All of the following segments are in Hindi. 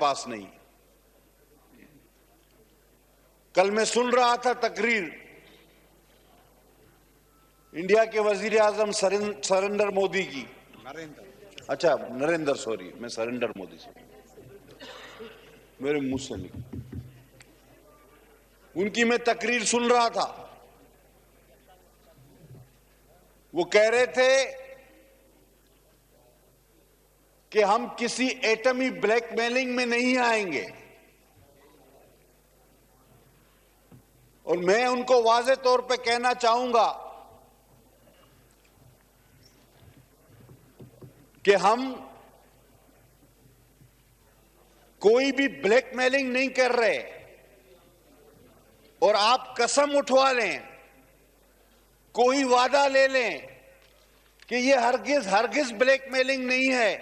पास नहीं। कल मैं सुन रहा था तकरीर, इंडिया के वजीर आजम सरेंद्र मोदी की, नरेंद्र, सॉरी, मैं सरेंद्र मोदी से, मेरे मुंह से निकल, उनकी मैं तकरीर सुन रहा था। वो कह रहे थे कि हम किसी एटमी ब्लैकमेलिंग में नहीं आएंगे, और मैं उनको वाज़े तौर पे कहना चाहूंगा कि हम कोई भी ब्लैकमेलिंग नहीं कर रहे, और आप कसम उठवा लें, कोई वादा ले लें कि ये हरगिज ब्लैकमेलिंग नहीं है।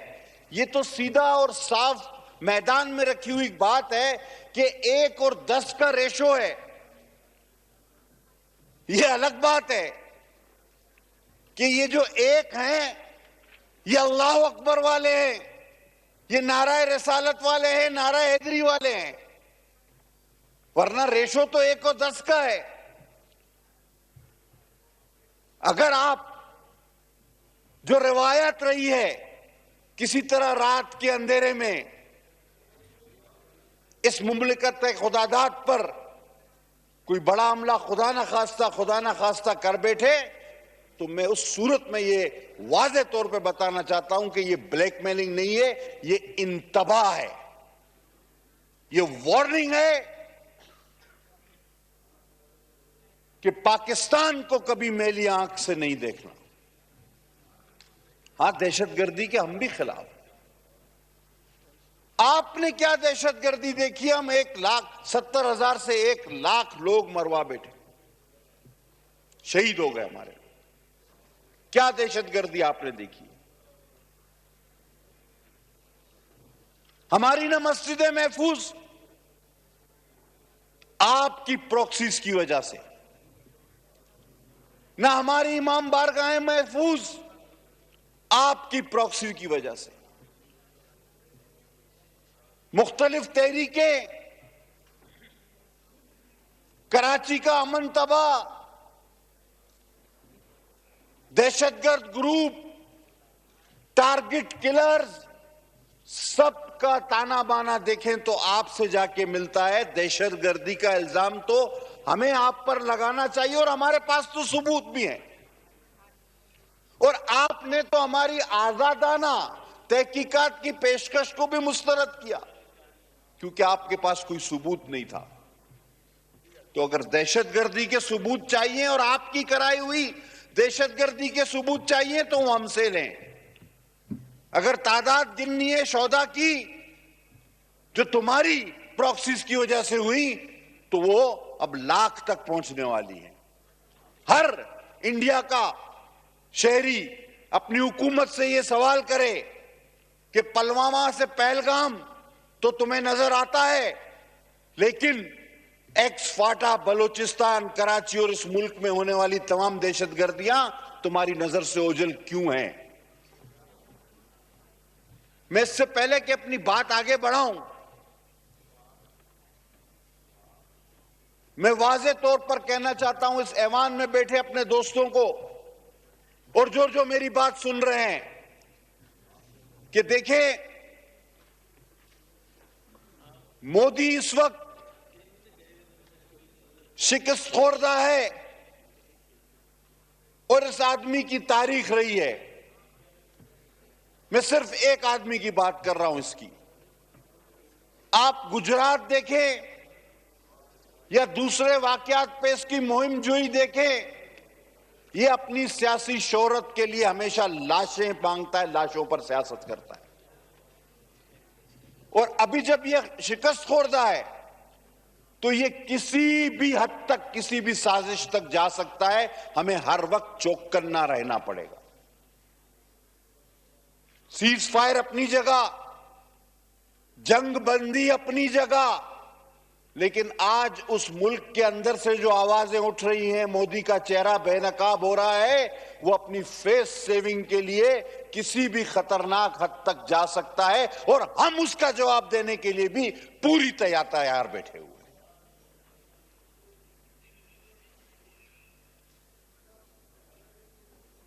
ये तो सीधा और साफ मैदान में रखी हुई बात है कि 1 और 10 का रेशो है। ये अलग बात है कि ये जो एक हैं ये अल्लाह अकबर वाले हैं, ये नाराए रिसालत वाले हैं, नाराए हैदरी वाले हैं, वरना रेशो तो 1 और 10 का है। अगर आप जो रिवायत रही है किसी तरह रात के अंधेरे में इस मुमलिकत खुदादात पर कोई बड़ा हमला खुदा ना खास्ता कर बैठे, तो मैं उस सूरत में ये वाज़े तौर पे बताना चाहता हूं कि ये ब्लैकमेलिंग नहीं है, ये इंतबाह है, ये वार्निंग है कि पाकिस्तान को कभी मैली आंख से नहीं देखना। हां, दहशतगर्दी के हम भी खिलाफ। आपने क्या दहशतगर्दी देखी? हम 1,70,000 से 1,00,000 लोग मरवा बैठे, शहीद हो गए हमारे। क्या दहशतगर्दी आपने देखी? हमारी ना मस्जिदें महफूज आपकी प्रॉक्सीज की वजह से, ना हमारी इमाम बारगाहें महफूज आपकी प्रॉक्सी की वजह से। मुख्तलिफ तहरीकें, कराची का अमन तबाह, दहशतगर्द ग्रुप, टारगेट किलर्स, सबका ताना बाना देखें तो आपसे जाके मिलता है। दहशतगर्दी का इल्जाम तो हमें आप पर लगाना चाहिए, और हमारे पास तो सबूत भी है। और आपने तो हमारी आजादाना तहकीकात की पेशकश को भी मुस्तरद किया, क्योंकि आपके पास कोई सबूत नहीं था। तो अगर दहशतगर्दी के सबूत चाहिए और आपकी कराई हुई दहशतगर्दी के सबूत चाहिए तो वो हमसे लें। अगर तादाद गिननी है शौदा की जो तुम्हारी प्रॉक्सीज की वजह से हुई, तो वो अब 1,00,000 तक पहुंचने वाली है। हर इंडिया का शहरी अपनी हुकूमत से ये सवाल करे कि पुलवामा से पहलगाम तो तुम्हें नजर आता है, लेकिन एक्स फाटा, बलोचिस्तान, कराची और इस मुल्क में होने वाली तमाम दहशतगर्दियां तुम्हारी नजर से ओझल क्यों हैं? मैं इससे पहले कि अपनी बात आगे बढ़ाऊं, मैं वाज़े तौर पर कहना चाहता हूं इस ऐवान में बैठे अपने दोस्तों को और जो मेरी बात सुन रहे हैं कि देखें, मोदी इस वक्त शिकस्त खोरदा है और इस आदमी की तारीख रही है। मैं सिर्फ एक आदमी की बात कर रहा हूं इसकी। आप गुजरात देखें या दूसरे वाकयात पे इसकी मुहिम जोई देखें, ये अपनी सियासी शोहरत के लिए हमेशा लाशें मांगता है, लाशों पर सियासत करता है। और अभी जब ये शिकस्त खोरदा है तो ये किसी भी हद तक, किसी भी साजिश तक जा सकता है। हमें हर वक्त चौकन्ना रहना पड़ेगा। सीज फायर अपनी जगह, जंग बंदी अपनी जगह, लेकिन आज उस मुल्क के अंदर से जो आवाजें उठ रही हैं, मोदी का चेहरा बेनकाब हो रहा है, वो अपनी फेस सेविंग के लिए किसी भी खतरनाक हद तक जा सकता है और हम उसका जवाब देने के लिए भी पूरी तैयार बैठे हुए हैं।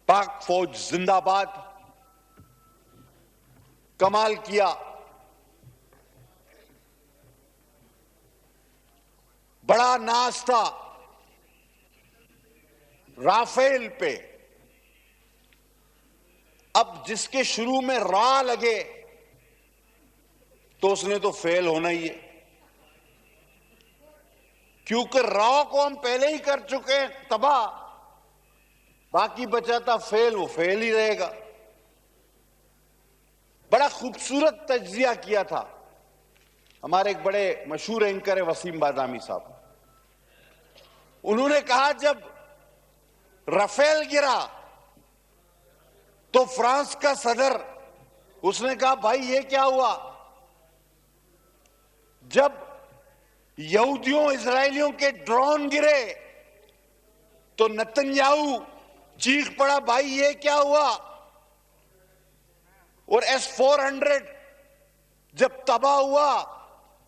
पाक फौज जिंदाबाद। कमाल किया, बड़ा नाज था राफेल पे। अब जिसके शुरू में रा लगे तो उसने तो फेल होना ही है, क्योंकि रा को हम पहले ही कर चुके हैं तबाह। बाकी बचा था फेल, वो फेल ही रहेगा। बड़ा खूबसूरत तज्जिया किया था हमारे एक बड़े मशहूर एंकर है वसीम बादामी साहब। उन्होंने कहा जब राफेल गिरा तो फ्रांस का सदर, उसने कहा भाई ये क्या हुआ। जब यहूदियों इजरायलियों के ड्रोन गिरे तो नेतन्याहू चीख पड़ा भाई ये क्या हुआ। और S-400 जब तबाह हुआ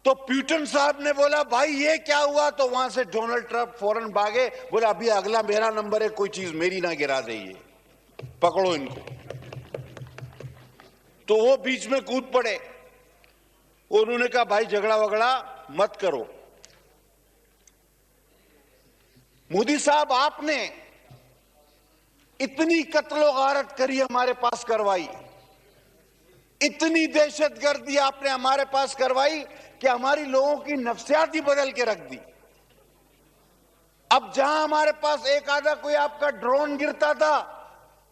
तो प्यूटन साहब ने बोला भाई ये क्या हुआ। तो वहां से डोनाल्ड ट्रंप फौरन भागे, बोला अभी अगला मेरा नंबर है, कोई चीज मेरी ना गिरा दे, ये पकड़ो इनको। तो वो बीच में कूद पड़े। उन्होंने कहा भाई झगड़ा वगड़ा मत करो। मोदी साहब आपने इतनी कत्लो गारत करी, हमारे पास करवाई, इतनी दहशतगर्दी आपने हमारे पास करवाई कि हमारी लोगों की नफ्सियात ही बदल के रख दी। अब जहां हमारे पास एक आधा कोई आपका ड्रोन गिरता था,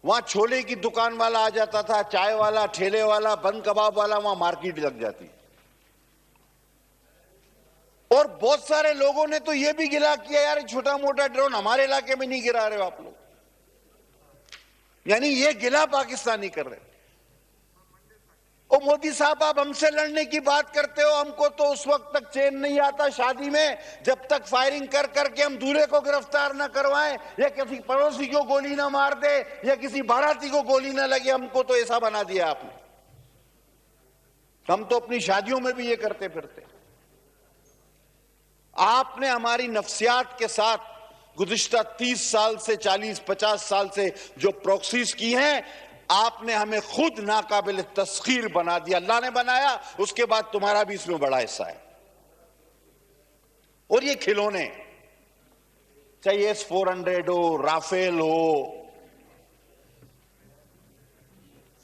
वहां छोले की दुकान वाला आ जाता था, चाय वाला, ठेले वाला, बंद कबाब वाला, वहां मार्केट लग जाती। और बहुत सारे लोगों ने तो यह भी गिला किया यार छोटा मोटा ड्रोन हमारे इलाके में नहीं गिरा रहे हो आप लोग, यानी ये गिला पाकिस्तानी कर रहे। ओ मोदी साहब आप हमसे लड़ने की बात करते हो, हमको तो उस वक्त तक चैन नहीं आता शादी में जब तक फायरिंग कर करके हम दूल्हे को गिरफ्तार ना करवाएं, या किसी पड़ोसी को गोली ना मार दे, या किसी बाराती को गोली ना लगे। हमको तो ऐसा बना दिया आपने। हम तो अपनी शादियों में भी ये करते फिरते। आपने हमारी नफ्सियात के साथ गुज़िश्ता 30 साल से 40-50 साल से जो प्रॉक्सीज की हैं, आपने हमें खुद नाकाबिल तस्खीर बना दिया। अल्लाह ने बनाया, उसके बाद तुम्हारा भी इसमें बड़ा हिस्सा है। और ये खिलौने, चाहे S-400 हो, राफेल हो,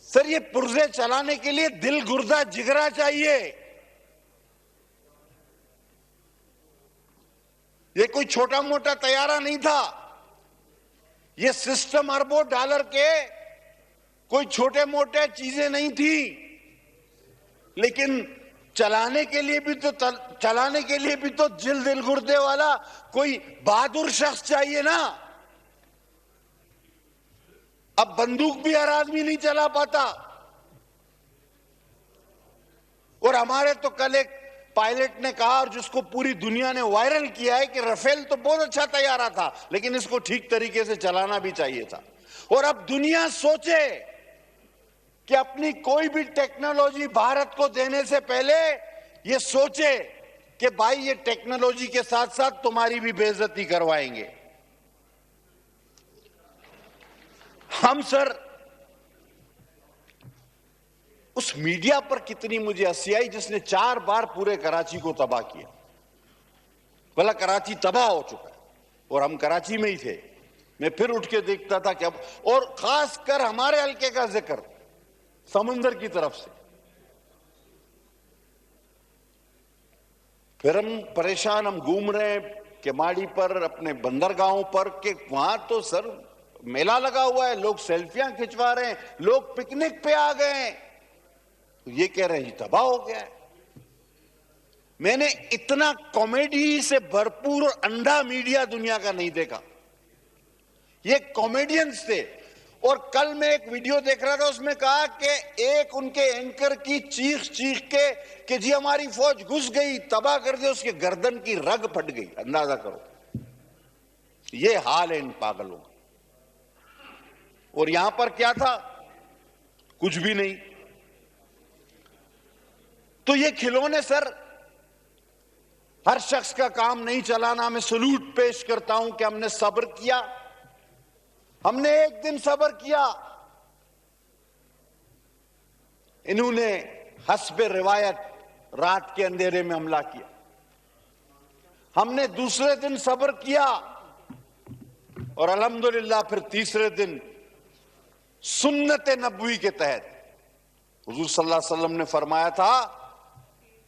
सर ये पुर्जे चलाने के लिए दिल गुर्दा जिगरा चाहिए। ये कोई छोटा मोटा तैयारा नहीं था। ये सिस्टम अरबों डॉलर के कोई छोटे मोटे चीजें नहीं थी, लेकिन चलाने के लिए भी तो दिल गुर्दे वाला कोई बहादुर शख्स चाहिए ना। अब बंदूक भी हर आदमी नहीं चला पाता। और हमारे तो कल एक पायलट ने कहा, और जिसको पूरी दुनिया ने वायरल किया है, कि राफेल तो बहुत अच्छा तैयारा था लेकिन इसको ठीक तरीके से चलाना भी चाहिए था। और अब दुनिया सोचे कि अपनी कोई भी टेक्नोलॉजी भारत को देने से पहले ये सोचे कि भाई ये टेक्नोलॉजी के साथ साथ तुम्हारी भी बेइज्जती करवाएंगे हम। सर उस मीडिया पर कितनी मुझे हंसी आई जिसने 4 बार पूरे कराची को तबाह किया। भला कराची तबाह हो चुका है और हम कराची में ही थे। मैं फिर उठ के देखता था कि अब, और खासकर हमारे हल्के का जिक्र समुंदर की तरफ से, फिर हम परेशान, हम घूम रहे हैं केमाड़ी पर, अपने बंदरगाहों पर, कि वहां तो सर मेला लगा हुआ है, लोग सेल्फियां खिंचवा रहे हैं, लोग पिकनिक पे आ गए हैं। ये कह रहे हैं तबाह हो गया है। मैंने इतना कॉमेडी से भरपूर और अंधा मीडिया दुनिया का नहीं देखा। ये कॉमेडियंस थे। और कल मैं एक वीडियो देख रहा था, उसमें कहा कि एक उनके एंकर की चीख के कि जी हमारी फौज घुस गई, तबाह कर दी, उसके गर्दन की रग फट गई। अंदाजा करो, ये हाल है इन पागलों का। और यहां पर क्या था, कुछ भी नहीं। तो ये खिलौने सर, हर शख्स का काम नहीं चलाना। मैं सलूट पेश करता हूं कि हमने सब्र किया, हमने एक दिन सब्र किया। इन्होंने हस्बे रिवायत रात के अंधेरे में हमला किया, हमने दूसरे दिन सब्र किया और अल्हम्दुलिल्लाह फिर तीसरे दिन सुन्नत नबवी के तहत हुजूर सल्लल्लाहु अलैहि वसल्लम ने फरमाया था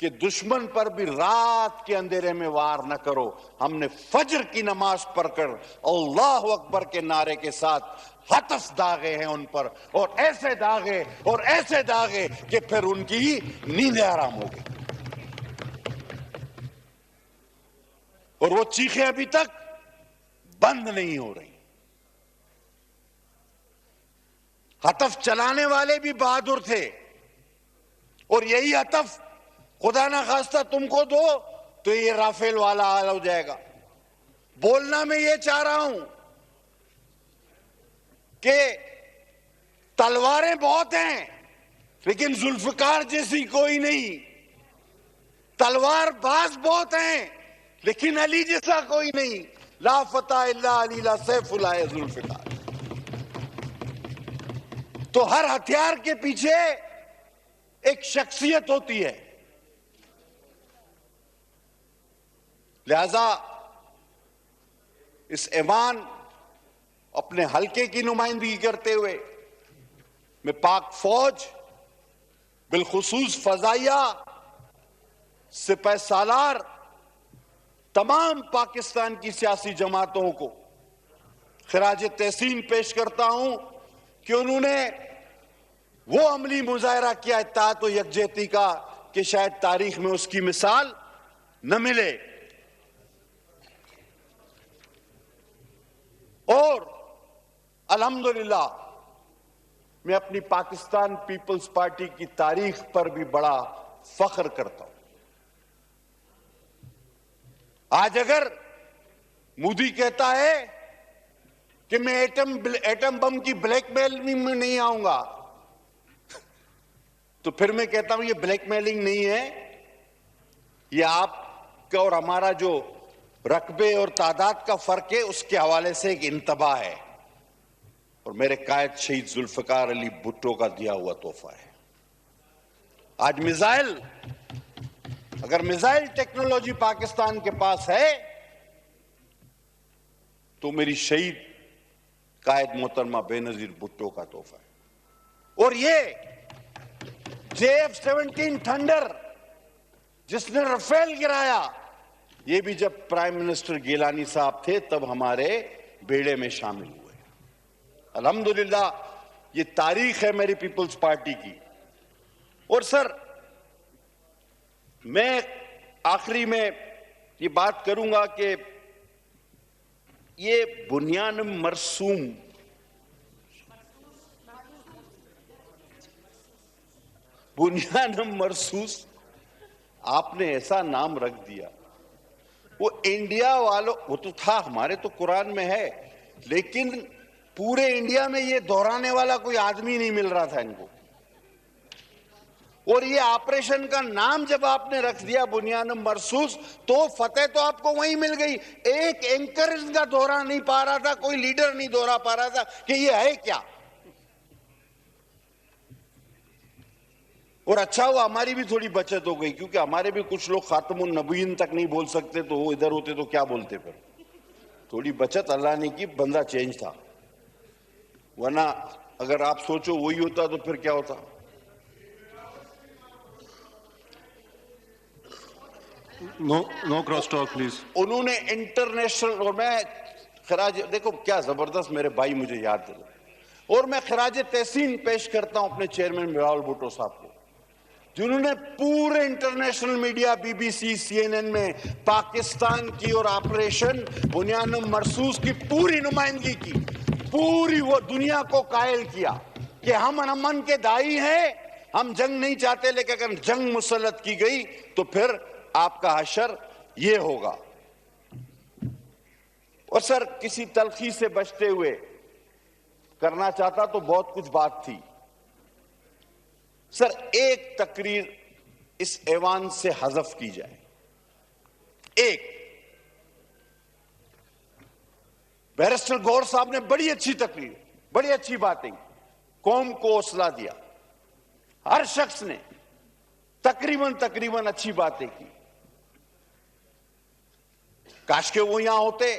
कि दुश्मन पर भी रात के अंधेरे में वार न करो। हमने फजर की नमाज पढ़कर अल्लाह अकबर के नारे के साथ हतफ दागे हैं उन पर, और ऐसे दागे कि फिर उनकी नींद आराम हो गई। और वो चीखें अभी तक बंद नहीं हो रही। हतफ चलाने वाले भी बहादुर थे, और यही हतफ खुदा ना खास्ता तुमको दो तो ये राफेल वाला हाल हो जाएगा। बोलना मैं ये चाह रहा हूं कि तलवारें बहुत हैं लेकिन जुल्फकार जैसी कोई नहीं। तलवार बाज बहुत हैं लेकिन अली जैसा कोई नहीं। ला फता इल्ला अली ला सैफुल्लाह जुल्फकार। तो हर हथियार के पीछे एक शख्सियत होती है। लिहाजा इस ऐवान अपने हलके की नुमाइंदगी करते हुए मैं पाक फौज, बिलखुसूस फजाइया, सिपह सालार, तमाम पाकिस्तान की सियासी जमातों को खिराज तहसीन पेश करता हूं कि उन्होंने वो अमली मुजाहरा किया इत्तेहाद व यकजहती का कि शायद तारीख में उसकी मिसाल न मिले। और अल्हम्दुलिल्लाह मैं अपनी पाकिस्तान पीपल्स पार्टी की तारीख पर भी बड़ा फख्र करता हूं। आज अगर मोदी कहता है कि मैं एटम बम की ब्लैकमेलिंग में नहीं आऊंगा, तो फिर मैं कहता हूं ये ब्लैकमेलिंग नहीं है, ये आपका और हमारा जो रकबे और तादाद का फर्क है उसके हवाले से एक इंतबा है, और मेरे कायद शहीद जुल्फकार अली भुट्टो का दिया हुआ तोहफा है। आज मिसाइल, अगर मिसाइल टेक्नोलॉजी पाकिस्तान के पास है तो मेरी शहीद कायद मोहतरमा बेनजीर भुट्टो का तोहफा है। और ये JF-17 थंडर जिसने रफेल गिराया, ये भी जब प्राइम मिनिस्टर गिलानी साहब थे तब हमारे बेड़े में शामिल हुए। अल्हम्दुलिल्लाह ये तारीख है मेरी पीपल्स पार्टी की। और सर मैं आखिरी में ये बात करूंगा कि ये बुनियान मरसूस आपने ऐसा नाम रख दिया। वो इंडिया वालों, वो तो था हमारे तो कुरान में है, लेकिन पूरे इंडिया में ये दोहराने वाला कोई आदमी नहीं मिल रहा था इनको। और ये ऑपरेशन का नाम जब आपने रख दिया बुनियान मरसूस, तो फतेह तो आपको वहीं मिल गई। एक एंकर इनका दोहरा नहीं पा रहा था, कोई लीडर नहीं दोहरा पा रहा था कि ये है क्या। और अच्छा हुआ हमारी भी थोड़ी बचत हो गई, क्योंकि हमारे भी कुछ लोग खातमुन नबीयीन तक नहीं बोल सकते, तो वो इधर होते तो क्या बोलते। फिर थोड़ी बचत अल्लाह ने की, बंदा चेंज था। वरना अगर आप सोचो वही होता तो फिर क्या होता। No cross talk please. उन्होंने इंटरनेशनल, और मैं खराज, देखो क्या जबरदस्त मेरे भाई मुझे याद दिला, और मैं खराज तहसीन पेश करता हूं अपने चेयरमैन बिलावल भुट्टो साहब को, जिन्होंने पूरे इंटरनेशनल मीडिया, BBC, CNN में पाकिस्तान की और ऑपरेशन बुनियान मरसूस की पूरी नुमाइंदगी की, पूरी वो दुनिया को कायल किया कि हम अमन के दाई हैं, हम जंग नहीं चाहते, लेकिन अगर जंग मुसल्लत की गई तो फिर आपका हशर ये होगा। और सर किसी तलखी से बचते हुए करना चाहता तो बहुत कुछ बात थी, सर एक तकरीर इस ऐवान से हज़फ की जाए, एक। बैरिस्टर गौर साहब ने बड़ी अच्छी तकरीर, बड़ी अच्छी बातें, कौम को हौसला दिया, हर शख्स ने तकरीबन अच्छी बातें की। काश के वो यहां होते।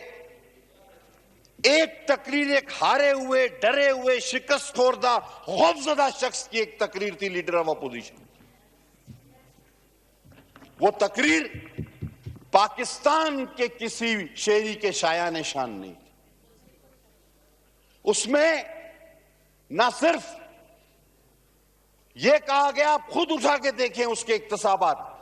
एक तकरीर एक हारे हुए, डरे हुए, शिकस्त खोरदा, खौफजदा शख्स की एक तकरीर थी, लीडर ऑफ अपोजिशन। वो तकरीर पाकिस्तान के किसी शेरी के शाया निशान नहीं थी। उसमें ना सिर्फ यह कहा गया, आप खुद उठा के देखें उसके इक्तसाबात,